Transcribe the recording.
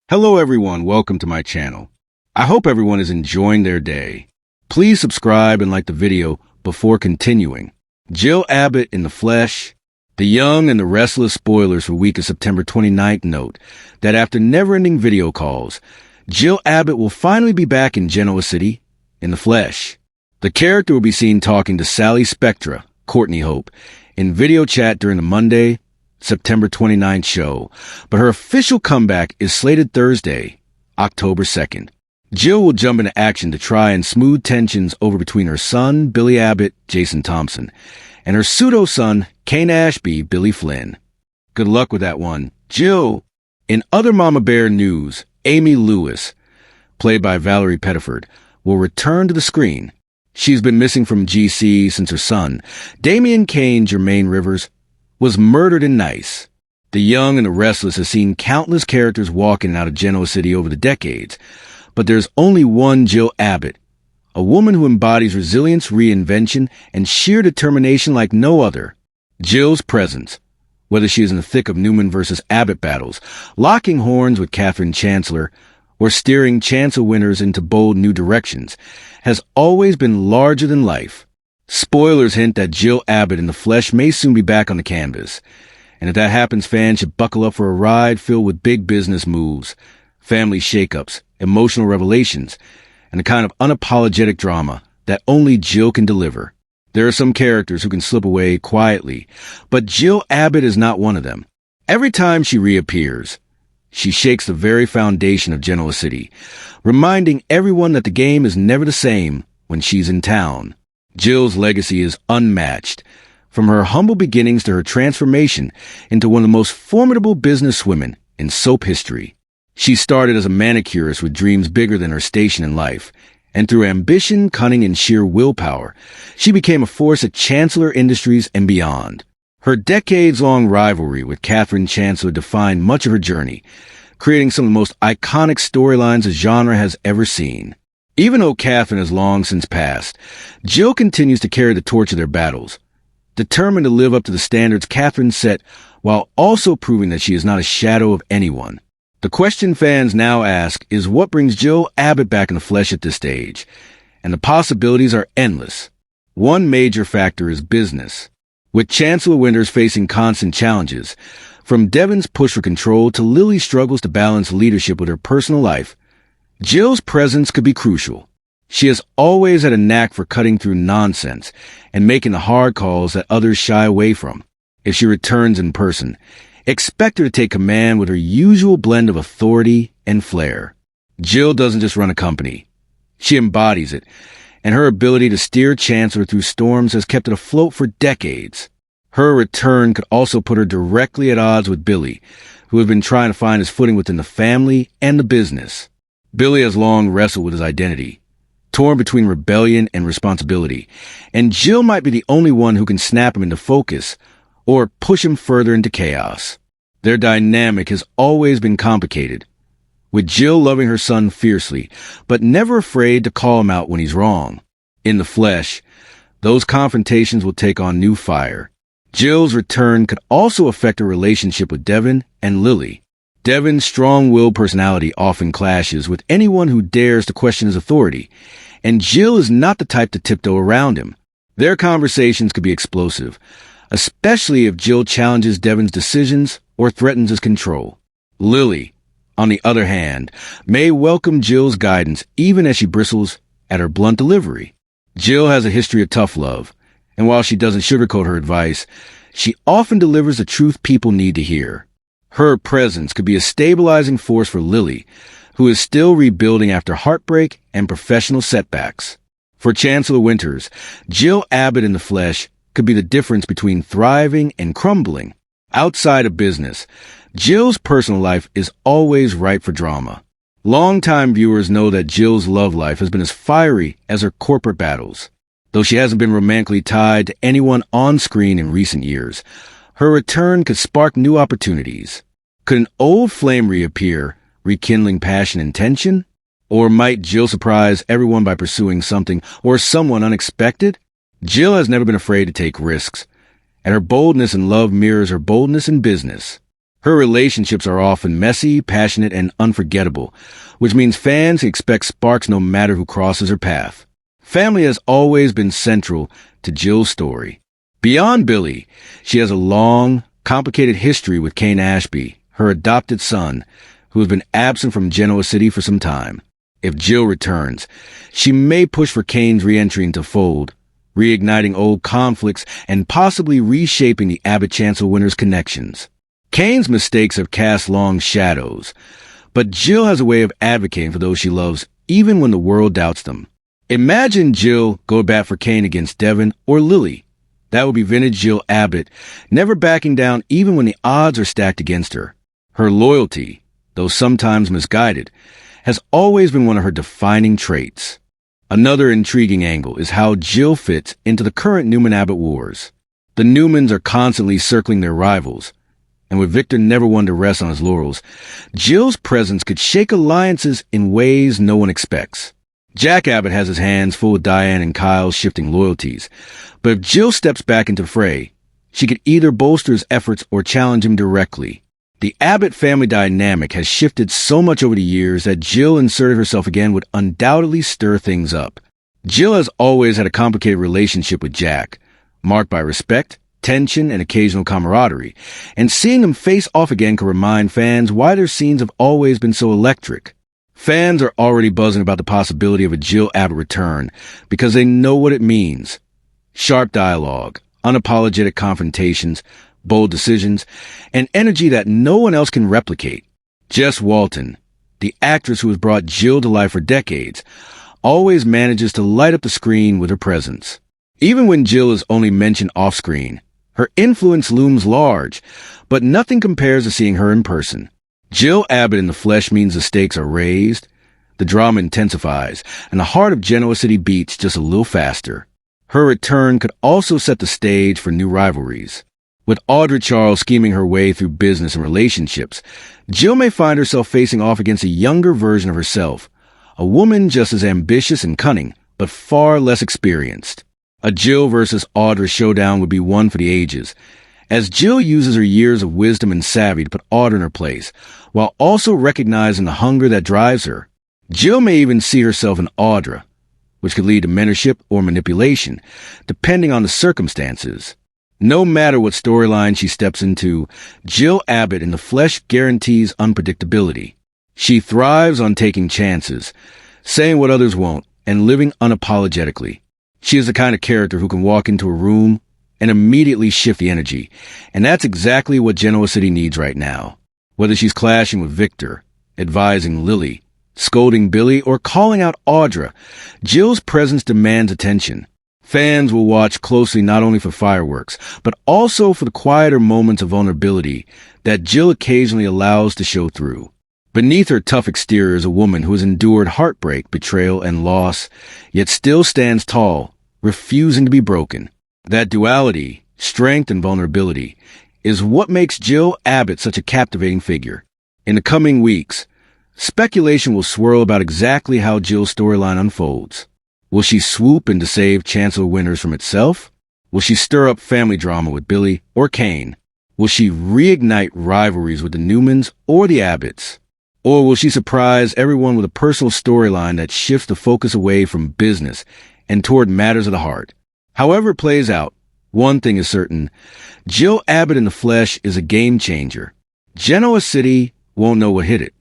Hello everyone, welcome to my channel. I hope everyone is enjoying their day. Please subscribe and like the video before continuing. Jill Abbott in the flesh. The Young and the Restless spoilers for week of September 29th note that after never-ending video calls, Jill Abbott will finally be back in Genoa City in the flesh. The character will be seen talking to Sally Spectra, Courtney Hope, in video chat during the Monday, September 29th show, but her official comeback is slated Thursday, October 2nd. Jill will jump into action to try and smooth tensions over between her son, Billy Abbott, Jason Thompson, and her pseudo-son, Kane Ashby, Billy Flynn. Good luck with that one, Jill. In other Mama Bear news, Amy Lewis, played by Valerie Pettiford, will return to the screen. She's been missing from GC since her son, Damian Kane Jermaine Rivers, was murdered in Nice. The Young and the Restless has seen countless characters walking out of Genoa City over the decades, but there's only one Jill Abbott, a woman who embodies resilience, reinvention, and sheer determination like no other. Jill's presence, whether she is in the thick of Newman versus Abbott battles, locking horns with Catherine Chancellor, or steering Chancellor winners into bold new directions, has always been larger than life. Spoilers hint that Jill Abbott in the flesh may soon be back on the canvas. And if that happens, fans should buckle up for a ride filled with big business moves, family shakeups, emotional revelations, and the kind of unapologetic drama that only Jill can deliver. There are some characters who can slip away quietly, but Jill Abbott is not one of them. Every time she reappears, she shakes the very foundation of Genoa City, reminding everyone that the game is never the same when she's in town. Jill's legacy is unmatched, from her humble beginnings to her transformation into one of the most formidable businesswomen in soap history. She started as a manicurist with dreams bigger than her station in life, and through ambition, cunning, and sheer willpower, she became a force at Chancellor Industries and beyond. Her decades-long rivalry with Catherine Chancellor defined much of her journey, creating some of the most iconic storylines the genre has ever seen. Even though Catherine has long since passed, Jill continues to carry the torch of their battles, determined to live up to the standards Catherine set while also proving that she is not a shadow of anyone. The question fans now ask is what brings Jill Abbott back in the flesh at this stage, and the possibilities are endless. One major factor is business. With Chancellor Winters facing constant challenges, from Devon's push for control to Lily's struggles to balance leadership with her personal life, Jill's presence could be crucial. She has always had a knack for cutting through nonsense and making the hard calls that others shy away from. If she returns in person, expect her to take command with her usual blend of authority and flair. Jill doesn't just run a company. She embodies it, and her ability to steer Chancellor through storms has kept it afloat for decades. Her return could also put her directly at odds with Billy, who has been trying to find his footing within the family and the business. Billy has long wrestled with his identity, torn between rebellion and responsibility, and Jill might be the only one who can snap him into focus or push him further into chaos. Their dynamic has always been complicated, with Jill loving her son fiercely, but never afraid to call him out when he's wrong. In the flesh, those confrontations will take on new fire. Jill's return could also affect her relationship with Devon and Lily. Devon's strong-willed personality often clashes with anyone who dares to question his authority, and Jill is not the type to tiptoe around him. Their conversations could be explosive, especially if Jill challenges Devon's decisions or threatens his control. Lily, on the other hand, may welcome Jill's guidance even as she bristles at her blunt delivery. Jill has a history of tough love, and while she doesn't sugarcoat her advice, she often delivers the truth people need to hear. Her presence could be a stabilizing force for Lily, who is still rebuilding after heartbreak and professional setbacks. For Chancellor Winters, Jill Abbott in the flesh could be the difference between thriving and crumbling. Outside of business, Jill's personal life is always ripe for drama. Longtime viewers know that Jill's love life has been as fiery as her corporate battles. Though she hasn't been romantically tied to anyone on screen in recent years, her return could spark new opportunities. Could an old flame reappear, rekindling passion and tension? Or might Jill surprise everyone by pursuing something or someone unexpected? Jill has never been afraid to take risks, and her boldness in love mirrors her boldness in business. Her relationships are often messy, passionate, and unforgettable, which means fans expect sparks no matter who crosses her path. Family has always been central to Jill's story. Beyond Billy, she has a long, complicated history with Kane Ashby, her adopted son, who has been absent from Genoa City for some time. If Jill returns, she may push for Kane's re-entry into fold, reigniting old conflicts and possibly reshaping the Abbott Chancellor winners' connections. Kane's mistakes have cast long shadows, but Jill has a way of advocating for those she loves even when the world doubts them. Imagine Jill go to bat for Kane against Devin or Lily. That would be vintage Jill Abbott, never backing down even when the odds are stacked against her. Her loyalty, though sometimes misguided, has always been one of her defining traits. Another intriguing angle is how Jill fits into the current Newman-Abbott wars. The Newmans are constantly circling their rivals, and with Victor never one to rest on his laurels, Jill's presence could shake alliances in ways no one expects. Jack Abbott has his hands full with Diane and Kyle's shifting loyalties, but if Jill steps back into the fray, she could either bolster his efforts or challenge him directly. The Abbott family dynamic has shifted so much over the years that Jill inserting herself again would undoubtedly stir things up. Jill has always had a complicated relationship with Jack, marked by respect, tension, and occasional camaraderie, and seeing them face off again can remind fans why their scenes have always been so electric. Fans are already buzzing about the possibility of a Jill Abbott return because they know what it means. Sharp dialogue, unapologetic confrontations, bold decisions, and energy that no one else can replicate. Jess Walton, the actress who has brought Jill to life for decades, always manages to light up the screen with her presence. Even when Jill is only mentioned off-screen, her influence looms large, but nothing compares to seeing her in person. Jill Abbott in the flesh means the stakes are raised, the drama intensifies, and the heart of Genoa City beats just a little faster. Her return could also set the stage for new rivalries. With Audra Charles scheming her way through business and relationships, Jill may find herself facing off against a younger version of herself, a woman just as ambitious and cunning, but far less experienced. A Jill versus Audra showdown would be one for the ages, as Jill uses her years of wisdom and savvy to put Audra in her place, while also recognizing the hunger that drives her. Jill may even see herself in Audra, which could lead to mentorship or manipulation, depending on the circumstances. No matter what storyline she steps into, Jill Abbott in the flesh guarantees unpredictability. She thrives on taking chances, saying what others won't, and living unapologetically. She is the kind of character who can walk into a room and immediately shift the energy, and that's exactly what Genoa City needs right now. Whether she's clashing with Victor, advising Lily, scolding Billy, or calling out Audra, Jill's presence demands attention. Fans will watch closely not only for fireworks, but also for the quieter moments of vulnerability that Jill occasionally allows to show through. Beneath her tough exterior is a woman who has endured heartbreak, betrayal, and loss, yet still stands tall, refusing to be broken. That duality, strength and vulnerability, is what makes Jill Abbott such a captivating figure. In the coming weeks, speculation will swirl about exactly how Jill's storyline unfolds. Will she swoop in to save Chancellor Winners from itself? Will she stir up family drama with Billy or Kane? Will she reignite rivalries with the Newmans or the Abbotts? Or will she surprise everyone with a personal storyline that shifts the focus away from business and toward matters of the heart? However it plays out, one thing is certain: Jill Abbott in the flesh is a game changer. Genoa City won't know what hit it,